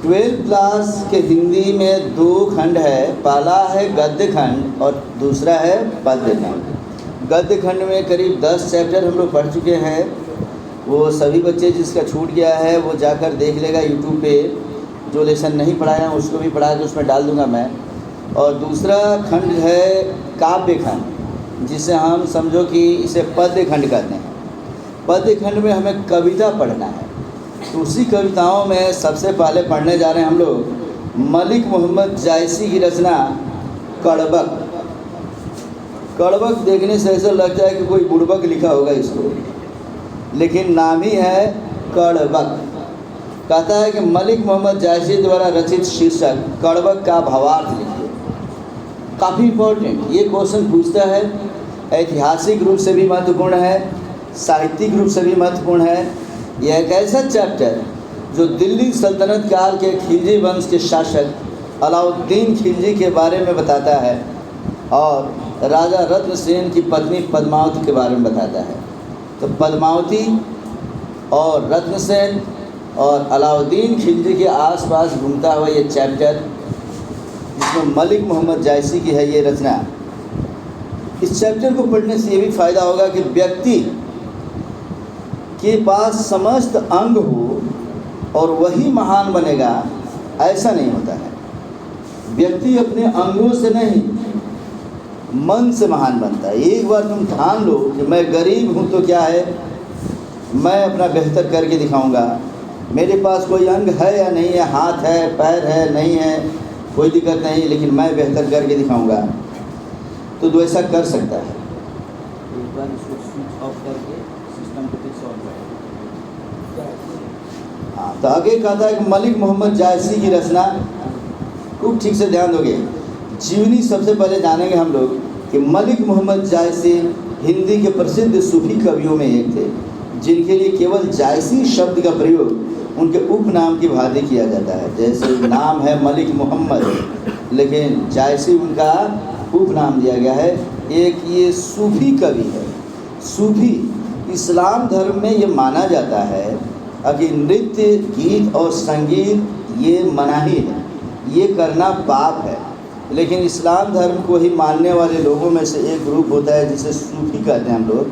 Twelfth class के हिंदी में दो खंड है। पहला है गद्य खंड और दूसरा है पद्य खंड। गद्य खंड में करीब 10 चैप्टर हम लोग पढ़ चुके हैं। वो सभी बच्चे जिसका छूट गया है वो जाकर देख लेगा यूट्यूब पे। जो लेसन नहीं पढ़ाया उसको भी पढ़ा के उसमें डाल दूंगा मैं। और दूसरा खंड है काव्य खंड, जिसे हम समझो कि इसे पद्य खंड कहते हैं। पद्य खंड में हमें कविता पढ़ना है। तो उसी कविताओं में सबसे पहले पढ़ने जा रहे हैं हम लोग मलिक मोहम्मद जायसी की रचना कड़बक। कड़बक देखने से ऐसा लगता है कि कोई बुड़बक लिखा होगा इसको, लेकिन नाम ही है कड़बक। कहता है कि मलिक मोहम्मद जायसी द्वारा रचित शीर्षक कड़बक का भावार्थ लिखिए। काफ़ी इम्पोर्टेंट ये क्वेश्चन पूछता है। ऐतिहासिक रूप से भी महत्वपूर्ण है, साहित्यिक रूप से भी महत्वपूर्ण है। यह एक ऐसा चैप्टर जो दिल्ली सल्तनत काल के खिलजी वंश के शासक अलाउद्दीन खिलजी के बारे में बताता है और राजा रत्नसेन की पत्नी पद्मावती के बारे में बताता है। तो पद्मावती और रत्नसेन और अलाउद्दीन खिलजी के आसपास घूमता हुआ ये चैप्टर, जिसमें मलिक मोहम्मद जायसी की है ये रचना। इस चैप्टर को पढ़ने से ये भी फ़ायदा होगा कि व्यक्ति के पास समस्त अंग हो और वही महान बनेगा, ऐसा नहीं होता है। व्यक्ति अपने अंगों से नहीं मन से महान बनता है। एक बार तुम ठान लो कि मैं गरीब हूँ तो क्या है, मैं अपना बेहतर करके दिखाऊंगा। मेरे पास कोई अंग है या नहीं है, हाथ है पैर है नहीं है, कोई दिक्कत नहीं, लेकिन मैं बेहतर करके दिखाऊंगा, तो ऐसा कर सकता है। एक बार इसको स्विच ऑफ करके सिस्टम को फिर सॉल्व करें। हाँ, तो आगे कहता है कि मलिक मोहम्मद जायसी की रचना, खूब ठीक से ध्यान दोगे। जीवनी सबसे पहले जानेंगे हम लोग कि मलिक मोहम्मद जायसी हिंदी के प्रसिद्ध सूफी कवियों में एक थे, जिनके लिए केवल जायसी शब्द का प्रयोग उनके उपनाम की भांति किया जाता है। जैसे नाम है मलिक मोहम्मद, लेकिन जायसी उनका उपनाम दिया गया है। एक ये सूफी कवि है। सूफी इस्लाम धर्म में ये माना जाता है कि नृत्य गीत और संगीत ये मनाही है, ये करना पाप है। लेकिन इस्लाम धर्म को ही मानने वाले लोगों में से एक ग्रुप होता है जिसे सूफी कहते हैं हम लोग।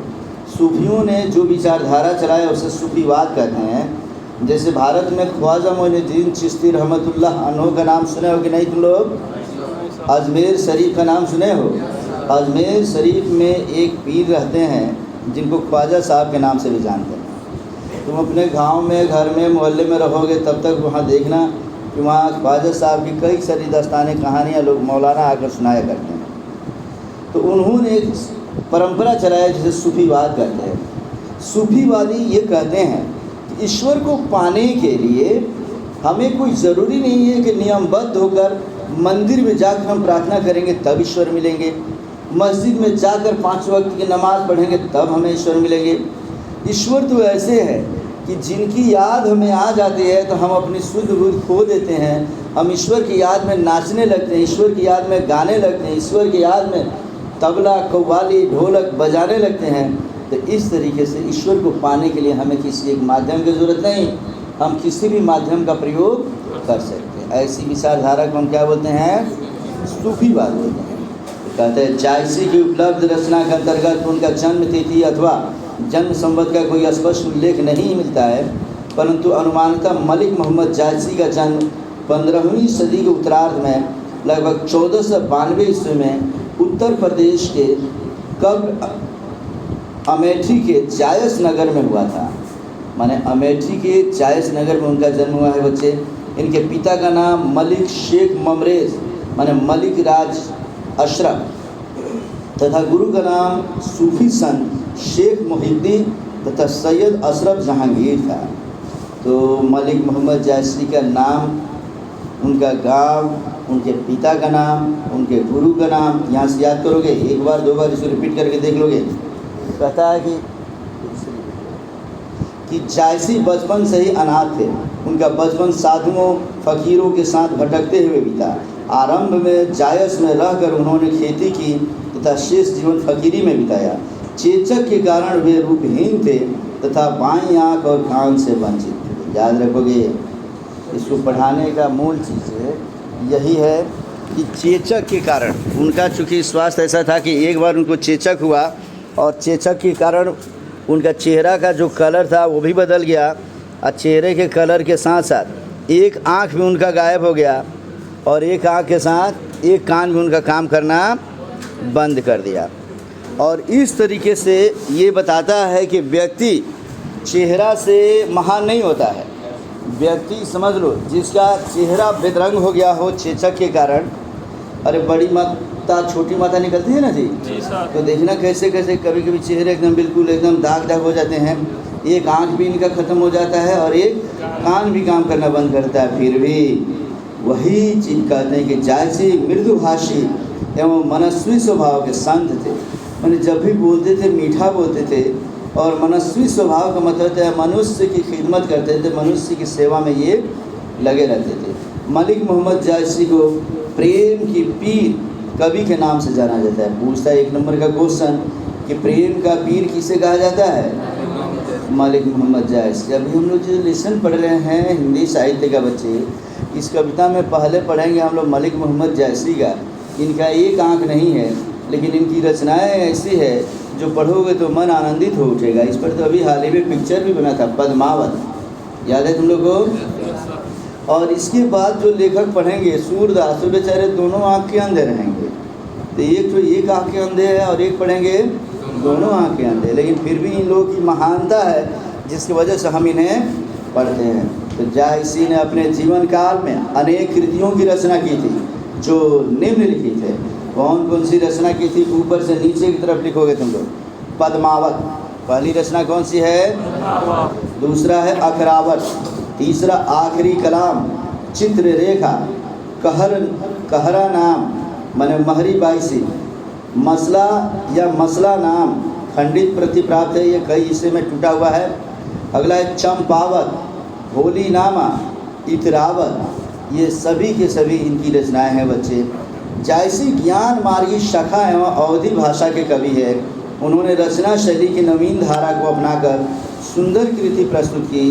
सूफियों ने जो विचारधारा चलाया उसे सूफीवाद कहते हैं। जैसे भारत में ख्वाजा मोइनुद्दीन चिश्ती रहमतुल्लाह अन्हु का नाम सुने हो कि नहीं तुम लोग? अजमेर शरीफ का नाम सुने हो? अजमेर शरीफ में एक पीर रहते हैं जिनको ख्वाजा साहब के नाम से भी जानते हैं। तुम अपने गांव में, घर में, मोहल्ले में रहोगे तब तक वहाँ देखना कि वहाँ ख्वाजा साहब की कई सारी दास्तानें कहानियाँ लोग मौलाना आकर सुनाया करते हैं। तो उन्होंने एक परंपरा चलाया जिसे सूफीवाद कहते हैं। सूफीवादी ये कहते हैं कि ईश्वर को पाने के लिए हमें कोई ज़रूरी नहीं है कि नियमबद्ध होकर मंदिर में जाकर हम प्रार्थना करेंगे तब ईश्वर मिलेंगे, मस्जिद में जाकर 5 वक्त की नमाज़ पढ़ेंगे तब हमें ईश्वर मिलेंगे। ईश्वर तो ऐसे है कि जिनकी याद हमें आ जाती है तो हम अपनी शुद्ध बुद्ध खो देते हैं। हम ईश्वर की याद में नाचने लगते हैं, ईश्वर की याद में गाने लगते हैं, ईश्वर की याद में तबला कव्वाली ढोलक बजाने लगते हैं। तो इस तरीके से ईश्वर को पाने के लिए हमें किसी एक माध्यम की ज़रूरत नहीं, हम किसी भी माध्यम का प्रयोग कर सकते हैं। ऐसी विचारधारा को हम क्या बोलते हैं? सूफीवाद बोलते हैं। कहते हैं जायसी की उपलब्ध रचना के अंतर्गत उनका जन्म तिथि अथवा जन्म संवत का कोई स्पष्ट उल्लेख नहीं मिलता है, परंतु अनुमानतः मलिक मोहम्मद जायसी का जन्म 15वीं सदी के उत्तरार्ध में लगभग 1492 ईस्वी में उत्तर प्रदेश के कब्र अमेठी के जायस नगर में हुआ था। माने अमेठी के जायस नगर में उनका जन्म हुआ है बच्चे। इनके पिता का नाम मलिक शेख ममरेज माने मलिक राज अशरफ तथा गुरु का नाम सूफी संत शेख मोहिद्दीन तथा सैयद अशरफ जहांगीर था। तो मलिक मोहम्मद जायसी का नाम, उनका गांव, उनके पिता का नाम, उनके गुरु का नाम यहाँ से याद करोगे, एक बार 2 बार इसको रिपीट करके देख लोगे। कहता है कि जायसी बचपन से ही अनाथ थे। उनका बचपन साधुओं फकीरों के साथ भटकते हुए बीता। आरंभ में जायस में रहकर उन्होंने खेती की तथा शेष जीवन फकीरी में बिताया। चेचक के कारण वे रूपहीन थे तथा बाईं आँख और कान से वंचित थे। याद रखोगे। इसको पढ़ाने का मूल चीज़ यही है कि चेचक के कारण उनका चूँकि स्वास्थ्य ऐसा था कि एक बार उनको चेचक हुआ और चेचक के कारण उनका चेहरा का जो कलर था वो भी बदल गया और चेहरे के कलर के साथ साथ एक आँख भी उनका गायब हो गया और एक आँख के साथ एक कान भी उनका काम करना बंद कर दिया। और इस तरीके से ये बताता है कि व्यक्ति चेहरा से महान नहीं होता है। व्यक्ति समझ लो जिसका चेहरा बेदरंग हो गया हो चेचक के कारण, अरे बड़ी माता छोटी माता निकलती है ना जी तो देखना कैसे कैसे कभी कभी चेहरे एकदम बिल्कुल एकदम दाग दाग हो जाते हैं, एक आँख भी इनका ख़त्म हो जाता है और एक कान भी काम करना बंद करता है। फिर भी वही चीज़ कहते हैं कि जायसी मृदुभाषी एवं मनस्वी स्वभाव के संत थे। मैंने जब भी बोलते थे मीठा बोलते थे और मनस्वी स्वभाव का मतलब है मनुष्य की खिदमत करते थे, मनुष्य की सेवा में ये लगे रहते थे। मलिक मोहम्मद जायसी को प्रेम की पीर कवि के नाम से जाना जाता है। पूछता है 1 नंबर का क्वेश्चन कि प्रेम का पीर किसे कहा जाता है? मलिक मोहम्मद जायसी। अभी हम लोग जो लेसन पढ़ रहे हैं हिंदी साहित्य का बच्चे, इस कविता में पहले पढ़ेंगे हम लोग मलिक मोहम्मद जायसी का। इनका एक आँख नहीं है लेकिन इनकी रचनाएं ऐसी है जो पढ़ोगे तो मन आनंदित हो उठेगा। इस पर तो अभी हाल ही में पिक्चर भी बना था पद्मावत, याद है तुम लोग को? और इसके बाद जो लेखक पढ़ेंगे सूरदास, तो बेचारे दोनों आँख के अंधे रहेंगे। तो एक तो एक आँख के अंधे है और एक पढ़ेंगे दोनों आँख के अंधे, लेकिन फिर भी इन लोगों की महानता है जिसकी वजह से हम इन्हें पढ़ते हैं। तो जायसी ने अपने जीवन काल में अनेक कृतियों की रचना की थी जो निम्नलिखित है। कौन कौन सी रचना की थी? ऊपर से नीचे की तरफ लिखोगे तुम लोग। पद्मावत पहली रचना कौन सी है? दूसरा है अखरावत, तीसरा आखिरी कलाम, चित्ररेखा, कहरा नाम माने महरी बाईसी, मसला या मसला नाम खंडित प्रति प्राप्त है, ये कई हिस्से में टूटा हुआ है। अगला है चंपावत, होली नामा, इतरावत, ये सभी के सभी इनकी रचनाएं हैं बच्चे। जायसी ज्ञान मार्गी शाखा एवं अवधि भाषा के कवि है। उन्होंने रचना शैली की नवीन धारा को अपनाकर सुंदर कृति प्रस्तुत की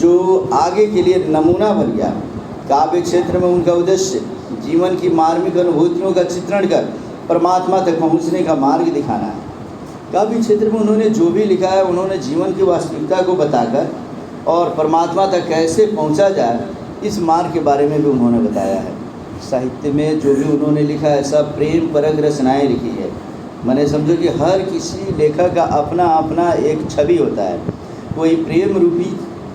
जो आगे के लिए नमूना बन गया। काव्य क्षेत्र में उनका उद्देश्य जीवन की मार्मिक अनुभूतियों का चित्रण कर परमात्मा तक पहुंचने का मार्ग दिखाना है। काव्य क्षेत्र में उन्होंने जो भी लिखा है उन्होंने जीवन की वास्तविकता को बताकर और परमात्मा तक कैसे पहुंचा जाए इस मार्ग के बारे में भी उन्होंने बताया है। साहित्य में जो भी उन्होंने लिखा है सब प्रेम परक रचनाएँ लिखी है। मैंने समझो कि हर किसी लेखक का अपना अपना एक छवि होता है। कोई प्रेम रूपी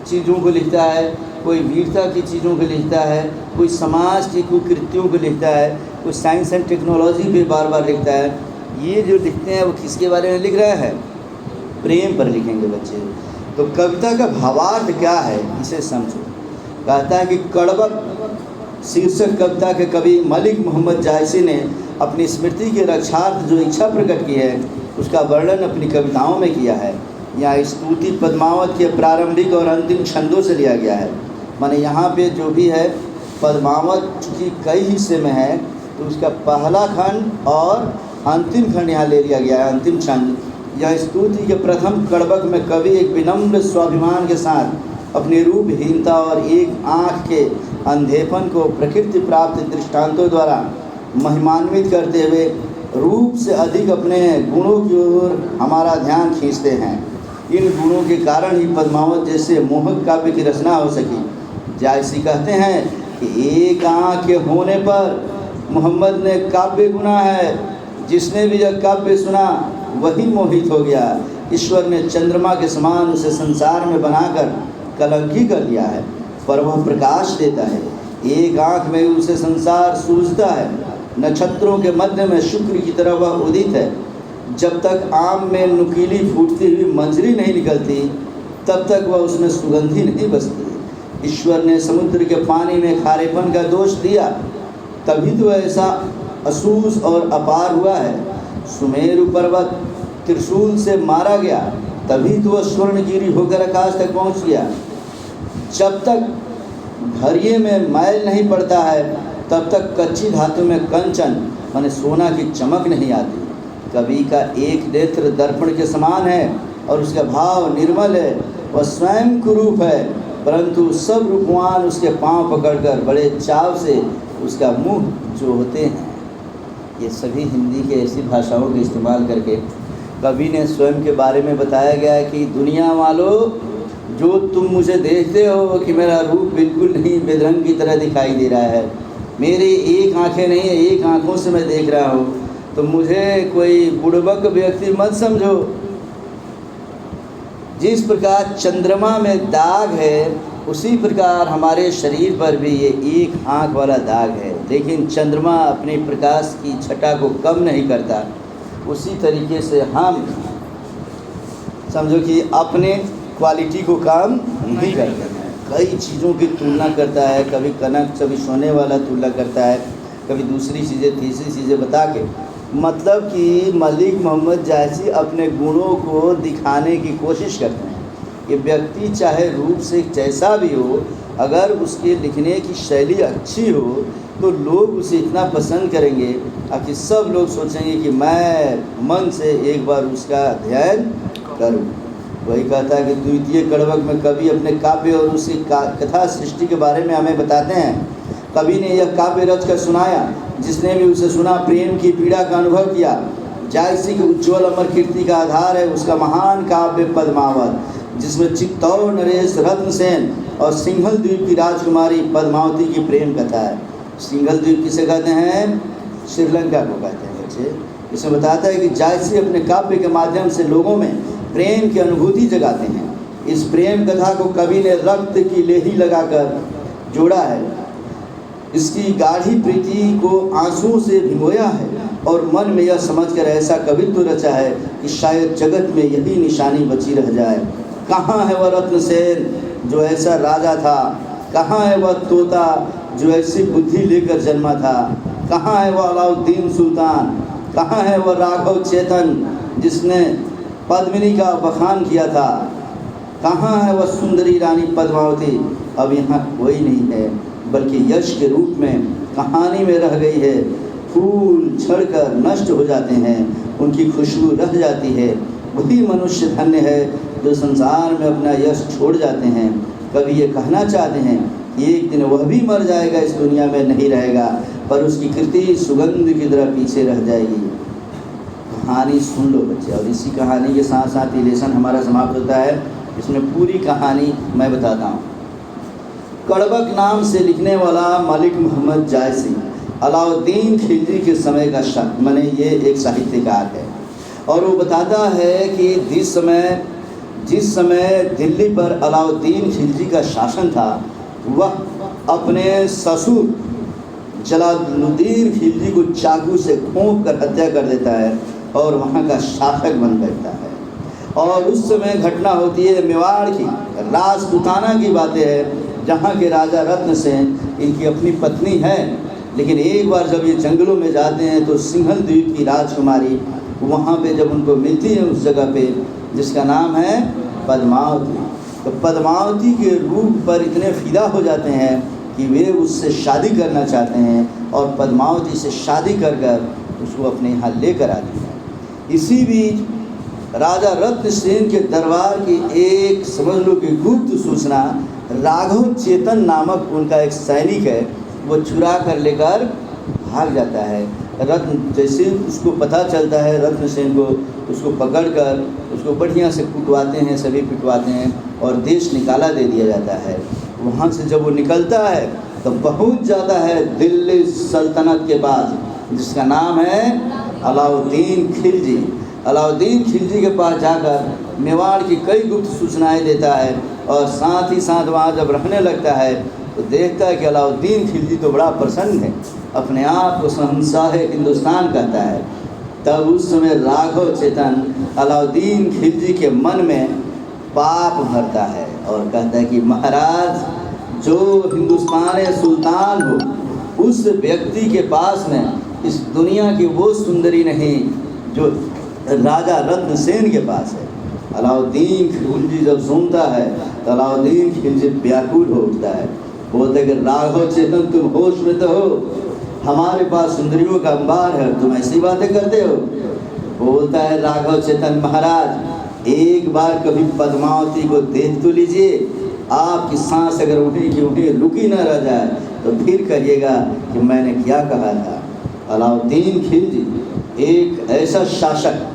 चीज़ों को लिखता है, कोई वीरता की चीज़ों को लिखता है, कोई समाज की कुकृतियों को लिखता है, कोई साइंस एंड टेक्नोलॉजी पे बार बार लिखता है। ये जो लिखते हैं वो किसके बारे में लिख रहे हैं? प्रेम पर लिखेंगे बच्चे। तो कविता का भावार्थ क्या है इसे समझो। कहता है कि कड़बक शीर्षक कविता के कवि मलिक मोहम्मद जायसी ने अपनी स्मृति के रक्षार्थ जो इच्छा प्रकट की है उसका वर्णन अपनी कविताओं में किया है। यहाँ स्तुति पद्मावत के प्रारंभिक और अंतिम छंदों से लिया गया है। माने यहाँ पे जो भी है पद्मावत चूँकि कई हिस्से में है तो उसका पहला खंड और अंतिम खंड यहाँ ले लिया गया है, अंतिम छंद। यह स्तुति के प्रथम कड़बक में कवि एक विनम्र स्वाभिमान के साथ अपनी रूपहीनता और एक आँख के अंधेपन को प्रकृति प्राप्त दृष्टांतों द्वारा महिमान्वित करते हुए रूप से अधिक अपने गुणों की ओर हमारा ध्यान खींचते हैं। इन गुणों के कारण ही पद्मावत जैसे मोहक काव्य की रचना हो सकी। जायसी कहते हैं कि एक आँख के होने पर मोहम्मद ने काव्य गुना है। जिसने भी यह काव्य सुना वही मोहित हो गया। ईश्वर ने चंद्रमा के समान उसे संसार में बनाकर कलंकी कर दिया है, पर वह प्रकाश देता है। एक आँख में उसे संसार सूझता है। नक्षत्रों के मध्य में शुक्र की तरह वह उदित है। जब तक आम में नुकीली फूटती हुई मंजरी नहीं निकलती तब तक वह उसमें सुगंधी नहीं बसती। ईश्वर ने समुद्र के पानी में खारेपन का दोष दिया तभी तो ऐसा असूस और अपार हुआ है। सुमेरु पर्वत त्रिशूल से मारा गया तभी तो वह स्वर्णगिरी होकर आकाश तक पहुंच गया। जब तक धैर्य में मैल नहीं पड़ता है तब तक कच्ची धातु में कंचन माने सोना की चमक नहीं आती। कवि का एक नेत्र दर्पण के समान है और उसका भाव निर्मल है। वह स्वयं कुरूप है परंतु सब रूपवान उसके पांव पकड़कर बड़े चाव से उसका मुंह जो होते हैं। ये सभी हिंदी के ऐसी भाषाओं का इस्तेमाल करके कवि ने स्वयं के बारे में बताया गया है कि दुनिया वालों, जो तुम मुझे देखते हो कि मेरा रूप बिल्कुल नहीं बेरंग की तरह दिखाई दे रहा है, मेरी एक आंखें नहीं है, एक आंखों से मैं देख रहा हूँ, तो मुझे कोई बुड़बक व्यक्ति मत समझो। जिस प्रकार चंद्रमा में दाग है उसी प्रकार हमारे शरीर पर भी ये एक आँख वाला दाग है, लेकिन चंद्रमा अपने प्रकाश की छटा को कम नहीं करता। उसी तरीके से हम समझो कि अपने क्वालिटी को कम नहीं करते हैं। कई चीज़ों की तुलना करता है, कभी कनक, कभी सोने वाला तुलना करता है, कभी दूसरी चीज़ें, तीसरी चीज़ें बता के, मतलब कि मलिक मोहम्मद जायसी अपने गुणों को दिखाने की कोशिश करते हैं कि व्यक्ति चाहे रूप से जैसा भी हो, अगर उसके लिखने की शैली अच्छी हो तो लोग उसे इतना पसंद करेंगे कि सब लोग सोचेंगे कि मैं मन से एक बार उसका अध्ययन करूं। वही कहता है कि द्वितीय कड़वक में कवि अपने काव्य और उसकी कथा सृष्टि के बारे में हमें बताते हैं। कवि ने यह काव्य रच कर सुनाया, जिसने भी उसे सुना प्रेम की पीड़ा का अनुभव किया। जायसी की उज्ज्वल अमर कीर्ति का आधार है उसका महान काव्य पद्मावत, जिसमें चित्तौड़ नरेश, रत्नसेन और सिंघल द्वीप की राजकुमारी पद्मावती की प्रेम कथा है। सिंघल द्वीप किसे कहते हैं? श्रीलंका को कहते हैं बच्चे। इसमें बताता है कि जायसी अपने काव्य के माध्यम से लोगों में प्रेम की अनुभूति जगाते हैं। इस प्रेम कथा को कवि ने रक्त की लेही लगाकर जोड़ा है। इसकी गाढ़ी प्रीति को आंसुओं से भिगोया है और मन में यह समझकर ऐसा कवित्व रचा है कि शायद जगत में यही निशानी बची रह जाए। कहाँ है वह रत्नसेन जो ऐसा राजा था? कहाँ है वह तोता जो ऐसी बुद्धि लेकर जन्मा था? कहाँ है वह अलाउद्दीन सुल्तान? कहाँ है वह राघव चेतन जिसने पद्मिनी का बखान किया था? कहाँ है वह सुंदरी रानी पद्मावती? अब यहाँ कोई नहीं है, बल्कि यश के रूप में कहानी में रह गई है। फूल झड़कर नष्ट हो जाते हैं, उनकी खुशबू रह जाती है। वही मनुष्य धन्य है जो संसार में अपना यश छोड़ जाते हैं। कभी ये कहना चाहते हैं कि एक दिन वह भी मर जाएगा, इस दुनिया में नहीं रहेगा, पर उसकी कृति सुगंध की तरह पीछे रह जाएगी। कहानी सुन लो बच्चे, और इसी कहानी के साथ साथ ये लेसन हमारा समाप्त होता है। इसमें पूरी कहानी मैं बताता हूँ। कड़बक नाम से लिखने वाला मलिक मोहम्मद जायसी अलाउद्दीन खिलजी के समय का माने ये एक साहित्यकार है, और वो बताता है कि जिस समय दिल्ली पर अलाउद्दीन खिलजी का शासन था, वह अपने ससुर जलालुद्दीन खिलजी को चाकू से घोंप कर हत्या कर देता है और वहाँ का शासक बन बैठता है। और उस समय घटना होती है मेवाड़ की, राजपूताना की बातें हैं, जहाँ के राजा रत्नसेन, इनकी अपनी पत्नी है, लेकिन एक बार जब ये जंगलों में जाते हैं तो सिंघल द्वीप की राजकुमारी वहाँ पे जब उनको मिलती है उस जगह पे जिसका नाम है पद्मावती, तो पद्मावती के रूप पर इतने फिदा हो जाते हैं कि वे उससे शादी करना चाहते हैं और पद्मावती से शादी कर उसको अपने यहाँ लेकर आते हैं। इसी बीच राजा रत्नसेन के दरबार की एक समझ लो कि गुप्त सूचना राघव चेतन नामक उनका एक सैनिक है, वो चुरा कर लेकर भाग जाता है। रत्न जैसे उसको पता चलता है रत्नसेन को, उसको पकड़कर उसको बढ़िया से कुटवाते हैं, सभी पिटवाते हैं और देश निकाला दे दिया जाता है। वहाँ से जब वो निकलता है तो पहुँच जाता है दिल्ली सल्तनत के पास, जिसका नाम है अलाउद्दीन खिलजी। अलाउद्दीन खिलजी के पास जाकर मेवाड़ की कई गुप्त सूचनाएं देता है और साथ ही साथ वहाँ जब रहने लगता है तो देखता है कि अलाउद्दीन खिलजी तो बड़ा प्रसन्न है, अपने आप को शहंशाह हिंदुस्तान कहता है। तब उस समय राघव चेतन अलाउद्दीन खिलजी के मन में पाप भरता है और कहता है कि महाराज, जो हिंदुस्तान सुल्तान हो उस व्यक्ति के पास में इस दुनिया की वो सुंदरी नहीं जो राजा रत्नसेन के पास है। अलाउद्दीन खिलजी जब सुनता है तो अलाउद्दीन खिलजी व्याकुल हो उठता है, बोलते कि राघव चेतन तुम होश में तो हो, हमारे पास सुंदरियों का अंबार है, तुम ऐसी बातें करते हो। बोलता है राघव चेतन, महाराज एक बार कभी पद्मावती को देख तो लीजिए, आपकी सांस अगर उठी की उठी रुकी न रह जाए तो फिर कहिएगा कि मैंने क्या कहा था। अलाउद्दीन खिलजी एक ऐसा शासक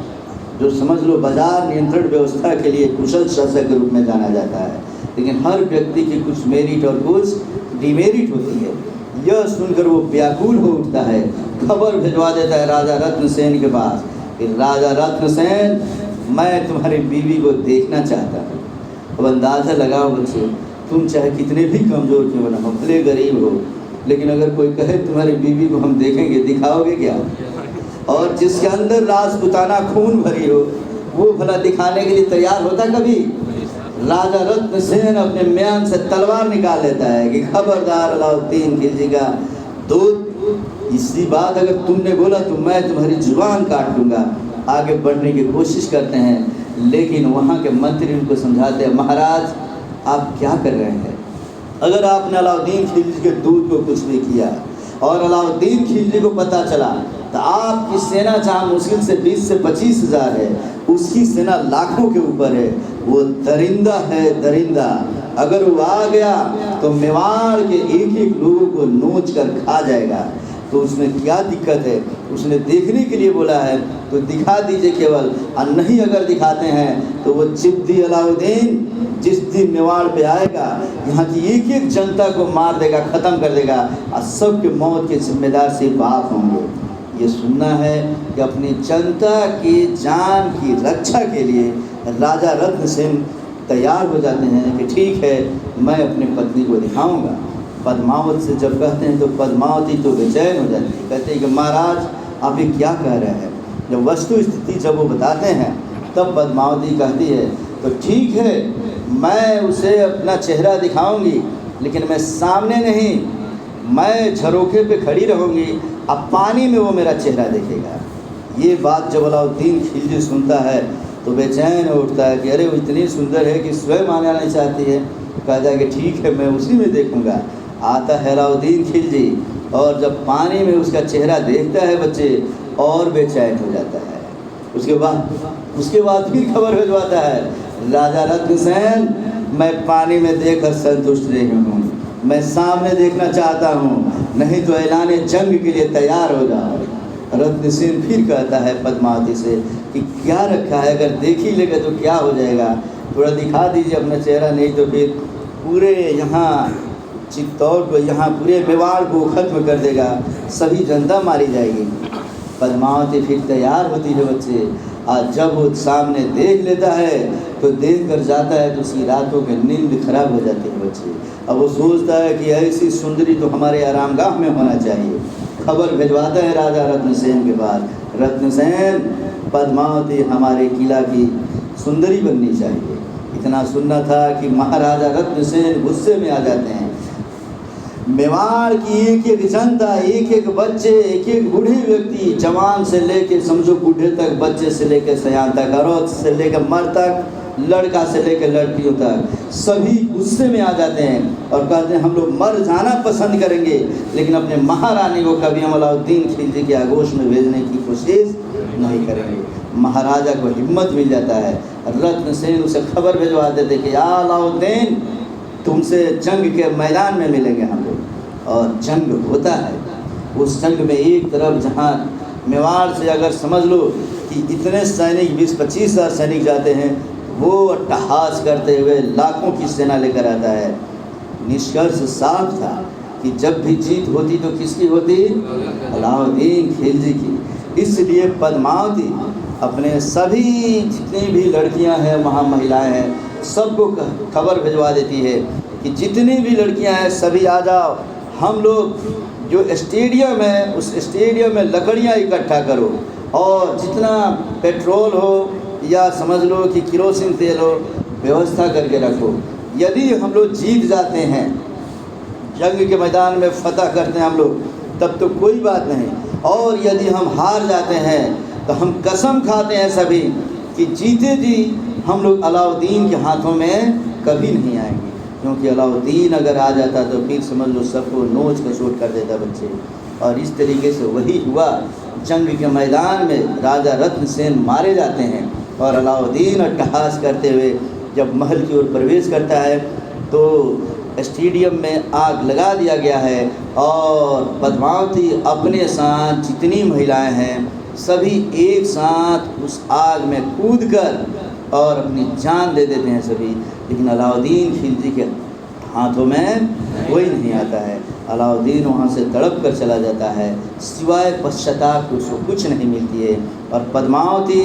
जो समझ लो बाजार नियंत्रण व्यवस्था के लिए कुशल शासक के रूप में जाना जाता है, लेकिन हर व्यक्ति की कुछ मेरिट और कुछ डिमेरिट होती है। यह सुनकर वो व्याकुल हो उठता है, खबर भिजवा देता है राजा रत्नसेन के पास कि राजा रत्नसेन, मैं तुम्हारी बीवी को देखना चाहता हूँ। अब अंदाज़ा लगाओ बच्चे, तुम चाहे कितने भी कमज़ोर क्यों ना हो, भले गरीब हो, लेकिन अगर कोई कहे तुम्हारी बीवी को हम देखेंगे, दिखाओगे क्या? और जिसके अंदर राजपुताना खून भरी हो वो भला दिखाने के लिए तैयार होता कभी? राजा रत्नसेन अपने म्यान से तलवार निकाल लेता है कि खबरदार अलाउद्दीन खिलजी का दूत, इसी बात अगर तुमने बोला तो मैं तुम्हारी जुबान काट लूँगा। आगे बढ़ने की कोशिश करते हैं, लेकिन वहाँ के मंत्री उनको समझाते हैं, महाराज आप क्या कर रहे हैं? अगर आपने अलाउद्दीन खिलजी के दूत को कुछ भी किया और अलाउद्दीन खिलजी को पता चला तो आपकी सेना जहाँ मुश्किल से 20 से 25 हज़ार है, उसकी सेना लाखों के ऊपर है। वो दरिंदा है, दरिंदा। अगर वो आ गया तो मेवाड़ के एक एक लोगों को नोच कर खा जाएगा। तो उसमें क्या दिक्कत है? उसने देखने के लिए बोला है तो दिखा दीजिए केवल, और नहीं अगर दिखाते हैं तो वो जिद्दी अलाउद्दीन जिस दिन मेवाड़ पे आएगा यहाँ की एक एक जनता को मार देगा, ख़त्म कर देगा, और सबके मौत के जिम्मेदार सिर्फ आप होंगे। ये सुनना है कि अपनी जनता की जान की रक्षा के लिए राजा रत्नसेन तैयार हो जाते हैं कि ठीक है, मैं अपनी पत्नी को दिखाऊंगा। पद्मावत से जब कहते हैं तो पद्मावती तो बेचैन हो जाती है, कहते हैं कि महाराज आप ये क्या कह रहे हैं? जब वस्तु स्थिति जब वो बताते हैं तब पद्मावती कहती है तो ठीक है, मैं उसे अपना चेहरा दिखाऊंगी, लेकिन मैं सामने नहीं, मैं झरोखे पे खड़ी रहूँगी, अब पानी में वो मेरा चेहरा देखेगा। ये बात जब अलाउद्दीन खिलजी सुनता है तो बेचैन हो उठता है कि अरे वो इतनी सुंदर है कि स्वयं आना नहीं चाहती है। कहा जाए कि ठीक है, मैं उसी में देखूंगा। आता है अलाउद्दीन खिलजी और जब पानी में उसका चेहरा देखता है बच्चे और बेचैन हो जाता है। उसके बाद फिर खबर भिजवाता है, राजा रत्नसेन, मैं पानी में देखकर संतुष्ट नहीं हूँ, मैं सामने देखना चाहता हूँ, नहीं तो ऐलान जंग के लिए तैयार हो जाओ। रत्नसेन फिर कहता है पद्मावती से कि क्या रखा है, अगर देख ही लेगा तो क्या हो जाएगा, थोड़ा दिखा दीजिए अपना चेहरा, नहीं तो फिर पूरे यहाँ चित्तौड़ को, यहाँ पूरे मेवाड़ को खत्म कर देगा, सभी जनता मारी जाएगी। पद्मावती फिर तैयार होती है बच्चे, और जब वो सामने देख लेता है तो देख कर जाता है तो उसकी रातों की नींद खराब हो जाती है बच्चे। अब वो सोचता है कि ऐसी सुंदरी तो हमारे आरामगाह में होना चाहिए। खबर भिजवाता है राजा रत्नसेन के पास, रत्नसेन, पद्मावती हमारे किला की सुंदरी बननी चाहिए। इतना सुनना था कि महाराजा रत्नसेन गुस्से में आ जाते हैं। मेवाड़ की एक एक जनता, एक एक बच्चे, एक एक बूढ़े व्यक्ति, जवान से लेके समझो बूढ़े तक, बच्चे से लेकर सयान तक, औरत से लेकर मर्द तक, लड़का से लेकर लड़कियों तक, सभी गुस्से में आ जाते हैं और कहते हैं हम लोग मर जाना पसंद करेंगे, लेकिन अपने महारानी को कभी हम अलाउद्दीन खिलजी के आगोश में भेजने की कोशिश नहीं करेंगे। महाराजा को हिम्मत मिल जाता है, रत्नसेन उसे खबर भिजवा देते कि अलाउद्दीन, तुमसे जंग के मैदान में मिलेंगे हम लोग। और जंग होता है। उस जंग में एक तरफ जहाँ मेवाड़ से अगर समझ लो कि इतने सैनिक 20-25 हज़ार सैनिक जाते हैं, वो अट्टहास करते हुए लाखों की सेना लेकर आता है। निष्कर्ष साफ था कि जब भी जीत होती तो किसकी होती? अलाउद्दीन खिलजी की। इसलिए पद्मावती अपने सभी जितनी भी लड़कियां हैं, वहाँ महिलाएं हैं, सबको खबर भिजवा देती है कि जितनी भी लड़कियां हैं सभी आ जाओ, हम लोग जो स्टेडियम है उस स्टेडियम में लकड़ियाँ इकट्ठा करो और जितना पेट्रोल हो या समझ लो कि केरोसिन तेल हो, व्यवस्था करके रखो। यदि हम लोग जीत जाते हैं, जंग के मैदान में फतह करते हैं हम लोग, तब तो कोई बात नहीं, और यदि हम हार जाते हैं तो हम कसम खाते हैं सभी कि जीते जी हम लोग अलाउद्दीन के हाथों में कभी नहीं आएंगे, क्योंकि अलाउद्दीन अगर आ जाता तो फिर समझ लो सबको नोच खसोट कर देता बच्चे। और इस तरीके से वही हुआ। जंग के मैदान में राजा रत्नसेन मारे जाते हैं और अलाउद्दीन अट्टहास करते हुए जब महल की ओर प्रवेश करता है तो स्टेडियम में आग लगा दिया गया है और पद्मावती अपने साथ जितनी महिलाएं हैं सभी एक साथ उस आग में कूदकर और अपनी जान दे देते हैं सभी। लेकिन अलाउद्दीन खिलजी के हाथों में कोई नहीं आता है। अलाउद्दीन वहाँ से तड़प कर चला जाता है, सिवाय पश्चाताप के उसको कुछ नहीं मिलती है। और पद्मावती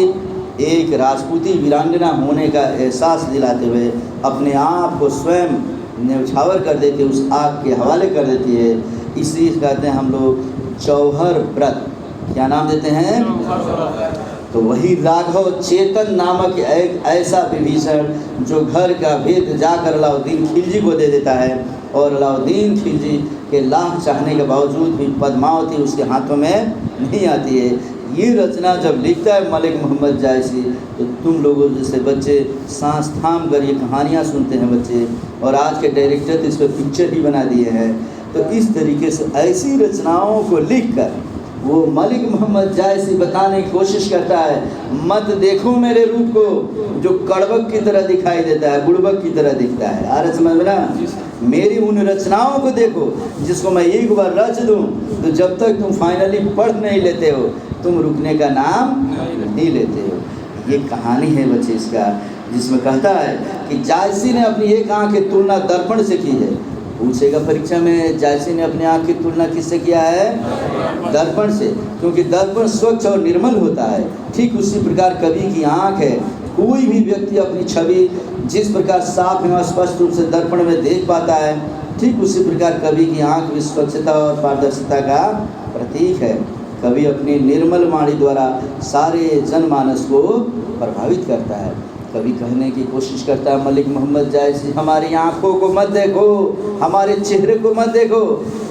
एक राजपूती वीरांगना होने का एहसास दिलाते हुए अपने आप को स्वयं न्यौछावर कर देती है, उस आग के हवाले कर देती है। इसलिए कहते हैं हम लोग जौहर व्रत, क्या नाम देते हैं? तो वही राघव चेतन नामक एक ऐसा विभीषण जो घर का भेद जाकर अलाउद्दीन खिलजी को दे देता है। और अलाउद्दीन खिलजी के लाख चाहने के बावजूद भी पद्मावती उसके हाथों में नहीं आती है। ये रचना जब लिखता है मलिक मोहम्मद जायसी, तो तुम लोगों जैसे बच्चे सांस थाम कर ये कहानियाँ सुनते हैं बच्चे, और आज के डायरेक्टर तो इस पर पिक्चर ही बना दिए हैं। तो इस तरीके से ऐसी रचनाओं को लिखकर वो मलिक मोहम्मद जायसी बताने की कोशिश करता है, मत देखो मेरे रूप को जो कड़वक की तरह दिखाई देता है, बुड़बक की तरह दिखता है। आ रहा समझ में ना? मेरी उन रचनाओं को देखो जिसको मैं एक बार रच दूं तो जब तक तुम फाइनली पढ़ नहीं लेते हो तुम रुकने का नाम नहीं लेते हो। ये कहानी है बच्चे इसका, जिसमें कहता है कि जायसी ने अपनी एक आँख की तुलना दर्पण से की है। पूछेगा परीक्षा में, जायसी ने अपनी आँख की तुलना किससे किया है? दर्पण से, क्योंकि दर्पण स्वच्छ और निर्मल होता है। ठीक उसी प्रकार कवि की आँख है। कोई भी व्यक्ति अपनी छवि जिस प्रकार साफ एवं स्पष्ट रूप से दर्पण में देख पाता है, ठीक उसी प्रकार कवि की आँख भी स्वच्छता और पारदर्शिता का प्रतीक है। कवि अपनी निर्मल वाणी द्वारा सारे जनमानस को प्रभावित करता है। कभी कहने की कोशिश करता है मलिक मोहम्मद जायसी, हमारी आँखों को मत देखो, हमारे चेहरे को मत देखो,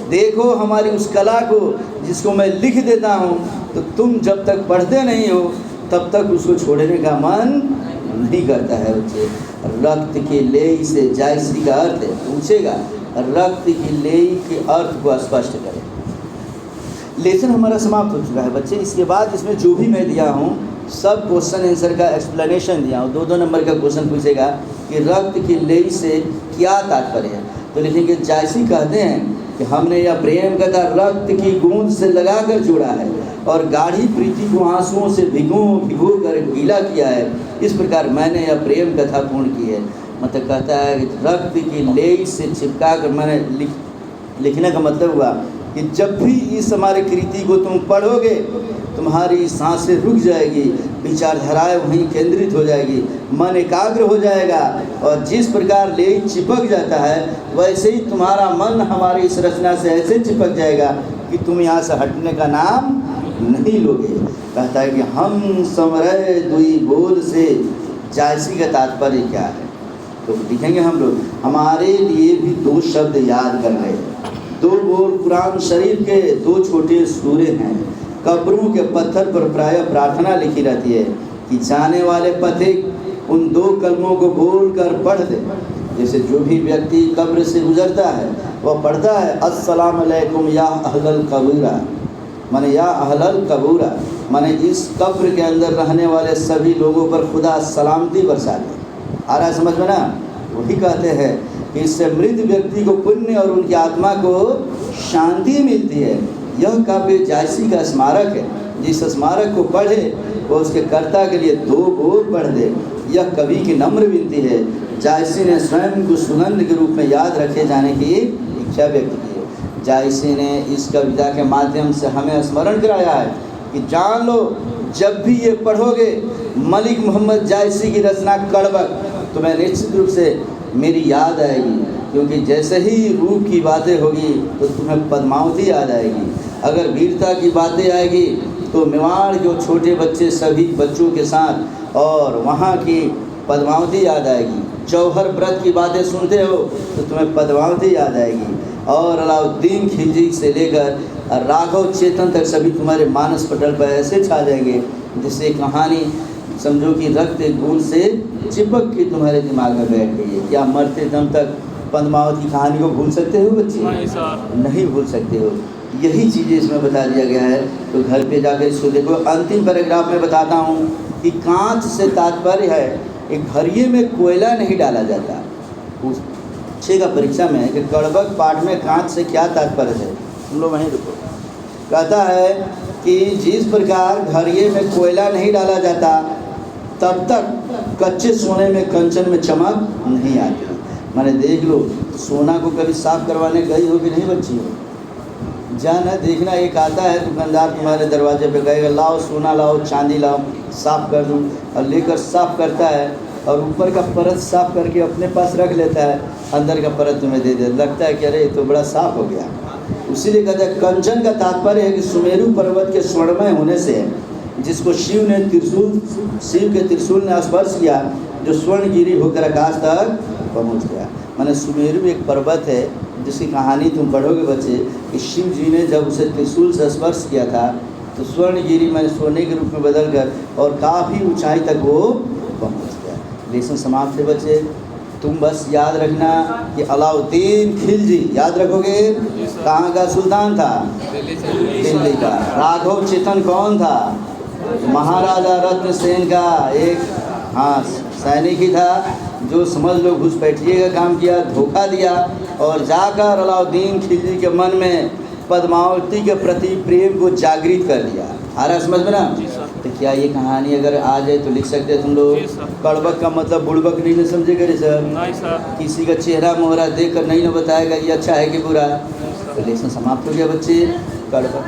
देखो हमारी उस कला को जिसको मैं लिख देता हूँ, तो तुम जब तक पढ़ते नहीं हो तब तक उसको छोड़ने का मन नहीं करता है बच्चे। रक्त की लेई से जायसी का अर्थ है, पूछेगा रक्त की लेई के अर्थ को स्पष्ट करें। लेसन हमारा समाप्त हो चुका है बच्चे। इसके बाद इसमें जो भी मैं दिया हूँ सब क्वेश्चन आंसर का एक्सप्लेनेशन दिया हूँ। 2-2 नंबर का क्वेश्चन पूछेगा कि रक्त की लेई से क्या तात्पर्य है, तो लिखेंगे जायसी कहते हैं कि हमने यह प्रेम कथा रक्त की गूंद से लगाकर जोड़ा है और गाढ़ी प्रीति को आंसुओं से भिगो कर गीला किया है। इस प्रकार मैंने यह प्रेम कथा पूर्ण की है। मतलब कहता है कि रक्त की लेई से चिपका कर मैंने लिखने का मतलब हुआ कि जब भी इस हमारे कृति को तुम पढ़ोगे तुम्हारी सांसें रुक जाएगी, विचारधाराएँ वहीं केंद्रित हो जाएगी, मन एकाग्र हो जाएगा, और जिस प्रकार लेई चिपक जाता है वैसे ही तुम्हारा मन हमारी इस रचना से ऐसे चिपक जाएगा कि तुम यहाँ से हटने का नाम नहीं लोगे। कहता है कि हम समरय दुई बोल से जायसी का तात्पर्य क्या है, तो लिखेंगे हम लोग हमारे लिए भी 2 शब्द याद कर रहे हैं। 2 बोल कुरान शरीफ के 2 छोटे सूरे हैं। कब्रों के पत्थर पर प्रायः प्रार्थना लिखी रहती है कि जाने वाले पथिक उन 2 कलमों को बोल कर पढ़ दे। जैसे जो भी व्यक्ति कब्र से गुजरता है वह पढ़ता है अस्सलाम अलैकुम या अहलल कबूरा, माने या अहलल कबूरा, माने इस कब्र के अंदर रहने वाले सभी लोगों पर खुदा सलामती बरसा दे। आ रहा समझ में ना? वही कहते हैं कि इससे मृत व्यक्ति को पुण्य और उनकी आत्मा को शांति मिलती है। यह काव्य जायसी का स्मारक है। जिस स्मारक को पढ़े वो उसके कर्ता के लिए 2 बोल पढ़ दे। यह कवि की नम्र विनती है। जायसी ने स्वयं को सुगंध के रूप में याद रखे जाने की इच्छा व्यक्त की है। जायसी ने इस कविता के माध्यम से हमें स्मरण कराया है कि जान लो जब भी ये पढ़ोगे मलिक मोहम्मद जायसी की रचना कड़वक, तुम्हें निश्चित रूप से मेरी याद आएगी, क्योंकि जैसे ही रूप की बातें होगी तो तुम्हें पद्मावती याद आएगी। अगर वीरता की बातें आएगी तो मेवाड़ जो छोटे बच्चे सभी बच्चों के साथ और वहाँ की पद्मावती याद आएगी। जौहर व्रत की बातें सुनते हो तो तुम्हें पद्मावती याद आएगी। और अलाउद्दीन खिलजी से लेकर राघव चेतन तक सभी तुम्हारे मानस पटल पर ऐसे छा जाएंगे जिससे कहानी समझो कि रक्त बूंद से चिपक के तुम्हारे दिमाग में बैठ गई है। क्या मरते दम तक पद्मावती कहानी को भूल सकते हो बच्चे? नहीं भूल सकते हो। यही चीज़ें इसमें बता दिया गया है। तो घर पे जाकर इसको देखो। अंतिम पैराग्राफ में बताता हूँ कि कांच से तात्पर्य है एक भरिये में कोयला नहीं डाला जाता। 6 पूछेगा परीक्षा में कि कड़बक पाठ में कांच से क्या तात्पर्य है, तुम लोग वहीं रुको। कहता है कि जिस प्रकार घड़िये में कोयला नहीं डाला जाता तब तक कच्चे सोने में कंचन में चमक नहीं आती। मैंने देख लो, सोना को कभी साफ करवाने गई हो कि नहीं बच्ची हो? जाना देखना, एक आता है दुकानदार तुम्हारे दरवाजे पे, कहेगा लाओ सोना लाओ चांदी लाओ साफ़ कर दूँ, और लेकर साफ़ करता है और ऊपर का परत साफ़ करके अपने पास रख लेता है, अंदर का परत तुम्हें दे देता, लगता है कि अरे ये तो बड़ा साफ़ हो गया। इसीलिए कहते हैं कंचन का तात्पर्य है कि सुमेरु पर्वत के स्वर्णमय होने से, जिसको शिव के त्रिशूल ने स्पर्श किया, जो स्वर्णगिरी होकर आकाश तक पहुँच गया। माने सुमेरु एक पर्वत है जिसकी कहानी तुम पढ़ोगे बच्चे कि शिव जी ने जब उसे त्रिशूल से स्पर्श किया था तो स्वर्णगिरी मैंने सोने के रूप में बदल कर और काफ़ी ऊंचाई तक वो पहुँच गया। लेसन समाप्त है बच्चे। तुम बस याद रखना कि अलाउद्दीन खिलजी, याद रखोगे, कहाँ का सुल्तान था? दिल्ली का। राघव चेतन कौन था? महाराजा रत्न सेन का एक सैनिक ही था, जो समझ लो घुसपैठिए का काम किया, धोखा दिया और जाकर अलाउद्दीन खिलजी के मन में पद्मावती के प्रति प्रेम को जागृत कर दिया। आ रहा समझ में ना? तो क्या ये कहानी अगर आ जाए तो लिख सकते हैं तुम लोग? कड़बक का मतलब बुड़बक नहीं ना समझेगा रे सर? नहीं सर। किसी का चेहरा मोहरा देख कर नहीं ना बताएगा ये अच्छा है कि बुरा। तो लेसन समाप्त हो गया बच्चे। कड़बक